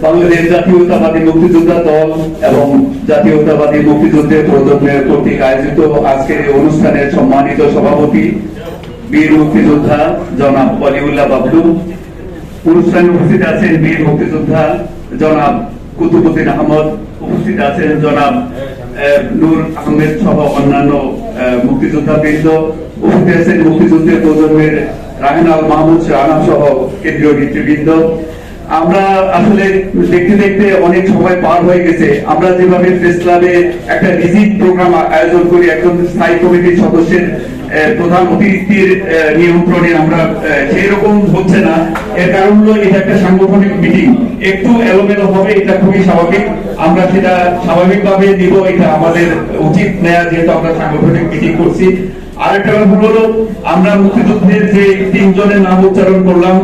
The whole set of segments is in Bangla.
বাংলাদেশ জাতীয়তাবাদী মুক্তিযোদ্ধা দল এবং জাতীয়তাবাদী মুক্তিযুদ্ধের প্রজন্মের কর্তৃক আয়োজিত আজকের এই অনুষ্ঠানের সম্মানিত সভাপতি বীর মুক্তিযোদ্ধা জনাব ওয়ালিউল্লাহ বাবলু, অনুষ্ঠানে উপস্থিত আছেন বীর মুক্তিযোদ্ধা জনাব কুতুবুদ্দিন আহমদ, উপস্থিত আছেন জনাব নূর আহমেদ সহ অন্যান্য মুক্তিযোদ্ধা বৃন্দ, উপস্থিত আছেন মুক্তিযুদ্ধের প্রজন্মের রাহেনাল মাহমুদ রানা সহ কেন্দ্রীয় নেতৃবৃন্দ। আমরা আসলে দেখতে দেখতে অনেক সময় পার হয়ে গেছে। আমরা যেভাবে প্রেস ক্লাবে একটা রিজিড প্রোগ্রাম আয়োজন করি, একজন স্থায়ী কমিটির সদস্যের প্রধান অতিথির নিয়ন্ত্রণে আমরা সেই রকম হচ্ছে না। এর কারণ হলো এটা একটা সাংগঠনিক মিটিং, একটু এলোমেলো হবে, এটা খুবই স্বাভাবিক। আমরা সেটা স্বাভাবিকভাবে নিব, এটা আমাদের উচিত নেয়া, যেহেতু আমরা সাংগঠনিক মিটিং করছি। আরেকটা ব্যাপার হলো, আমরা মুক্তিযুদ্ধের যে তিনজনের নাম উচ্চারণ করলাম,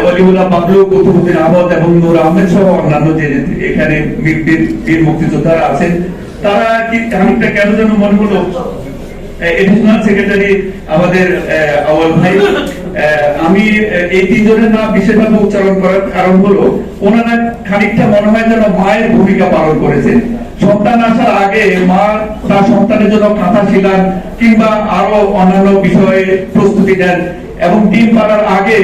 ওয়ালিউল্লাহ বাবলু, কুতুবুদ্দিন আহমদ এবং নূর আহমেদ সহ অন্যান্য যে এখানে বীর মুক্তিযোদ্ধারা আছেন, তারা কি খানিকটা কেন যেন মনে হলো এডিশনাল সেক্রেটারি আমাদের আওয়াল ভাই, আমি এই তিনজনের নাম বিশেষভাবে উচ্চারণ করার কারণ হলো ওনারা খানিকটা মনে হয় যেন মায়ের ভূমিকা পালন করেছেন। সন্তান আসার আগে মা তার সন্তানের জন্য কাঁথা ছিলেন কিংবা আরো অন্যান্য বিষয়ে প্রস্তুতি নেন, এবং ডিম পাড়ার আগে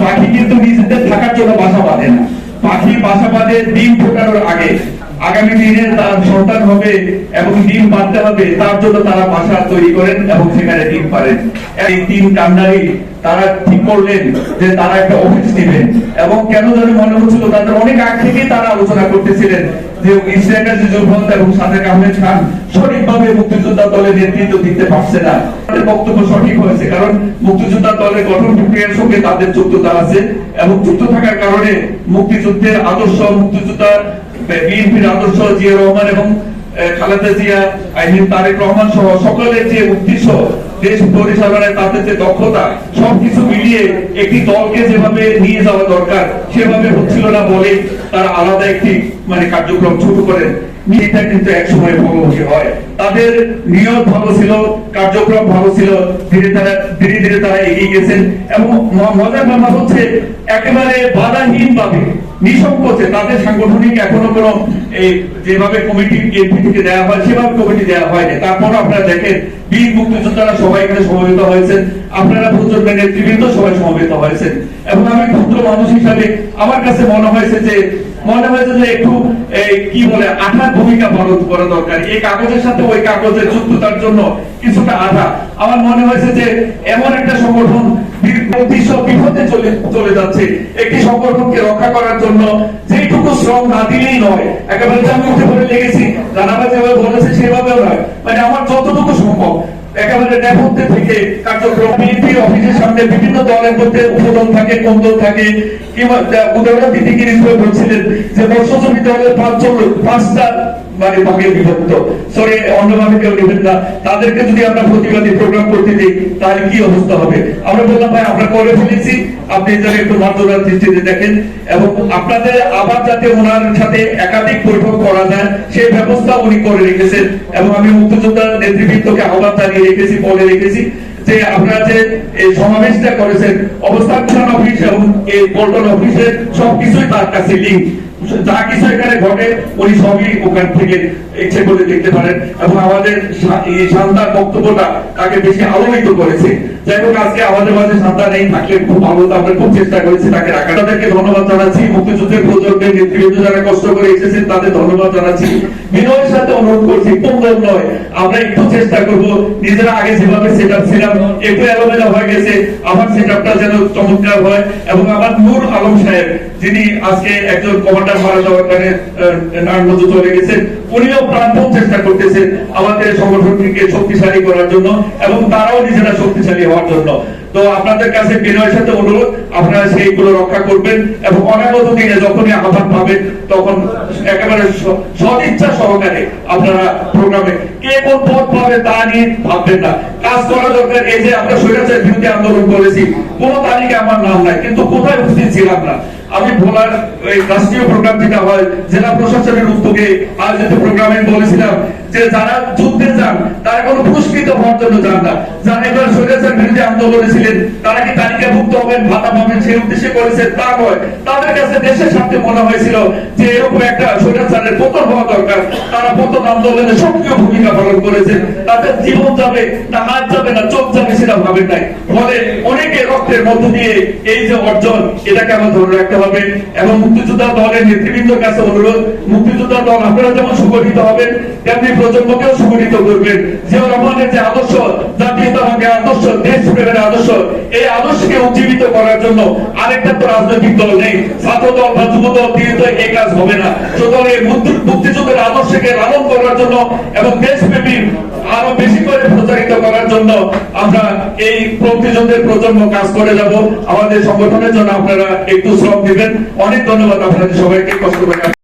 পাখি কিন্তু নিজেদের থাকার জন্য বাসা বাঁধে না, পাখি বাসা বাঁধে ডিম ফোটানোর আগে। আগামী দিনে তার সন্তান হবে এবং ডিম পাড়তে হবে, তার জন্য তারা বাসা তৈরি করেন এবং সেখানে ডিম পারেন। এই তিন কান্ডারি তারা ঠিক করলেন যে তারা একটা অফিস দিবেন, এবং কেন জানি মনে হচ্ছিল তাদের অনেক আগ থেকেই তারা আলোচনা করতেছিলেন যে ইশরাক আজিজুল এবং সাদেক আহমেদ খান সঠিকভাবে মুক্তিযোদ্ধা দলের নেতৃত্ব দিতে পারছে না। তাদের বক্তব্য সঠিক হয়েছে, কারণ মুক্তিযোদ্ধা দলের গঠন প্রক্রিয়ার সঙ্গে তাদের যুক্ততা আছে, এবং যুক্ত থাকার কারণে মুক্তিযুদ্ধের আদর্শ, মুক্তিযোদ্ধা বিএনপির আদর্শ, জিয়া রহমান এবং খালেদা জিয়া, আইন তারেক রহমান সহ সকলের যে উদ্দেশ্য, দেশ পরিচালনায় তাদের যে দক্ষতা, সবকিছু মিলিয়ে একটি দলকে যেভাবে নিয়ে যাওয়া দরকার সেভাবে হচ্ছিল না বলে তারা আলাদা একটি কার্যক্রম শুরু করেন। এটা কিন্তু এক সময় ফলমুখী হয়। তাদের নিয়ত ভালো ছিল, কার্যক্রম ভালো ছিল, ধীরে ধীরে তারা এগিয়ে গেছেন। এবং মজার ব্যাপার হচ্ছে একেবারে বাধাহীন ভাবে নিঃসংকোচে তাদের সাংগঠনিক এখনো কোনো যেভাবে কমিটি এমপি থেকে দেওয়া হয় সেভাবে কমিটি দেওয়া হয়নি। তারপর আপনারা দেখেন বীর মুক্তিযোদ্ধারা সবাই এখানে সমবেত হয়েছেন, আপনারা প্রজন্মের নেতৃবৃন্দ সবাই সমবেত হয়েছেন। এবং আমি ক্ষুদ্র মানুষ হিসাবে আমার কাছে মনে হয়েছে যে একটু কি বলে আঠার ভূমিকা পালন করা দরকার। এই কাগজের সাথে ওই কাগজের যুক্ততার জন্য কিছুটা আঠা। আমার মনে হয়েছে যে এমন একটা সংগঠন বিপদে চলে যাচ্ছে, একটি সংগঠনকে রক্ষা করার জন্য যেটুকু শ্রম না দিলেই নয়, একেবারে আমি উঠে পড়ে লেগেছি, জানাবা যেভাবে বলেছে সেভাবেও নয়, আমার যতটুকু সম্ভব একেবারে নেপথ্যে থেকে কার্যক্রম। বিএনপির অফিসের সামনে বিভিন্ন দলের মধ্যে উপদল থাকে, কোন্দল থাকে, কিংবা উদাহরণ দিতে গিয়ে বলছিলেন যে মৎস্যজীবী দলের পাঁচটা ভাগে বিভক্ত, সরি অন্যভাবে কেউ নেবেন না, তাদেরকে যদি আমরা প্রতিবাদী প্রোগ্রাম করতে দিই তাহলে কি অবস্থা হবে। আমরা বললাম ভাই আমরা করে ফেলেছি, আপনি যারা একটু মাধ্যমার দৃষ্টিতে দেখেন, এবং আপনাদের আবার যাতে ওনার সাথে একাধিক বৈঠক করা যায় সেই ব্যবস্থা উনি করে রেখেছেন। এবং আমি মুক্তিযোদ্ধা নেতৃবৃন্দকে আহ্বান জানিয়ে রেখেছি, বলে রেখেছি যে আপনারা যে এই সমাবেশটা করেছেন, অবস্থান অফিস এবং এই পল্টন অফিসের সবকিছুই তার কাছে লিঙ্ক, যা কিছু এখানে ঘটে উনি সবই ওখান থেকে ইচ্ছে করে দেখতে পারেন। এবং আমাদের এই শান্তার বক্তব্যটা তাকে বেশি আলোকিত করেছে। যাই হোক, আজকে আমাদের মাঝে শান্তা নেই, থাকলে খুব ভালো, আমরা খুব চেষ্টা করেছি তাকে রাখা। তাদেরকে ধন্যবাদ জানাচ্ছি। মুক্তিযুদ্ধের প্রজন্মের নেতৃবৃন্দ যারা কষ্ট করে এসেছেন তাদের ধন্যবাদ জানাচ্ছি। বিনয়ের সাথে অনুরোধ করছি, প্রবলেম নয়, আমরা একটু চেষ্টা করব নিজেরা আগে যেভাবে সেট আপ ছিলাম একটু এলোমেলো হয়ে গেছে, আমার সেট আপটা যেন চমৎকার হয়। এবং আমার নূর আলম সাহেব, যিনি আজকে একজন কমান্ডার মারা যাওয়ার কারণে নারায়ণগঞ্জ চলে গেছেন, উনিও প্রাণপণ চেষ্টা করতেছেন আমাদের সংগঠনকে শক্তিশালী করার জন্য, এবং তারাও নিজেরা শক্তিশালী হওয়ার জন্য। তো আপনাদের কাছে বিনয়ের সাথে অনুরোধ, আপনারা সেইগুলো রক্ষা করবেন, এবং অনাগত দিনে যখনই আহ্বান পাবেন তখন একেবারে সদিচ্ছা সহকারে আপনারা প্রোগ্রামে কে কোন পদ পাবে তা নিয়ে ভাববেন না, কাজ করা দরকার। এই যে আমরা স্বৈরাচার বিরোধী আন্দোলন করেছি, কোন তারিখে আমার নাম নাই, কিন্তু কোথায় উপস্থিত ছিলাম না। আমি ভোলার রাষ্ট্রীয় প্রোগ্রাম যেটা হয় জেলা প্রশাসনের উদ্যোগে আয়োজিত প্রোগ্রামে বলেছিলাম যে যারা যুদ্ধে যান তারা কোনো পুরস্কৃত হওয়ার জন্য যান না, যারা এবার স্বৈরাচার বিরোধী আন্দোলনে ছিলেন তারা কি তালিকাভুক্ত হবেন, ভাতা পাবেন সেই উদ্দেশ্যে করেছে তা নয়। তাদের কাছে দেশের স্বার্থে মনে হয়েছিল যে এরকম একটা স্বৈরাচারের পতন হওয়া দরকার। তারা পতন আন্দোলনে সক্রিয় ভূমিকা পালন করেছে। তাদের জীবন যাবে না, হাত যাবে না, চোখ যাবে সেটা ভাবেন নাই। ফলে অনেকে রক্তের মধ্য দিয়ে এই যে অর্জন, এটাকে আমরা ধরে রাখতে হবে। এবং মুক্তিযোদ্ধা দলের নেতৃবৃন্দের কাছে অনুরোধ, মুক্তিযোদ্ধা দল আপনারা যেমন সংগঠিত হবেন তেমনি প্রজন্মকেও সংগঠিত করবেন। জিয়াউর রহমানের যে আদর্শ, জাতীয়তাবাদী আদর্শ, দেশপ্রেমের আদর্শ, এই আদর্শকে উজ্জীবিত করার জন্য আরেকটা তো রাজনৈতিক দল নেই। ছাত্র দল বা যুব দল দিয়ে তো এই কাজ হবে না। সুতরাং এই মুক্তিযুদ্ধের আদর্শকে লালন করার জন্য এবং দেশপ্রেমী আরো বেশি করে প্রচারিত করার জন্য আমরা এই মুক্তিযুদ্ধের প্রজন্ম কাজ করে যাব। আমাদের সংগঠনের জন্য আপনারা একটু শ্রম দিবেন। অনেক ধন্যবাদ আপনাদের সবাইকে। কষ্ট করে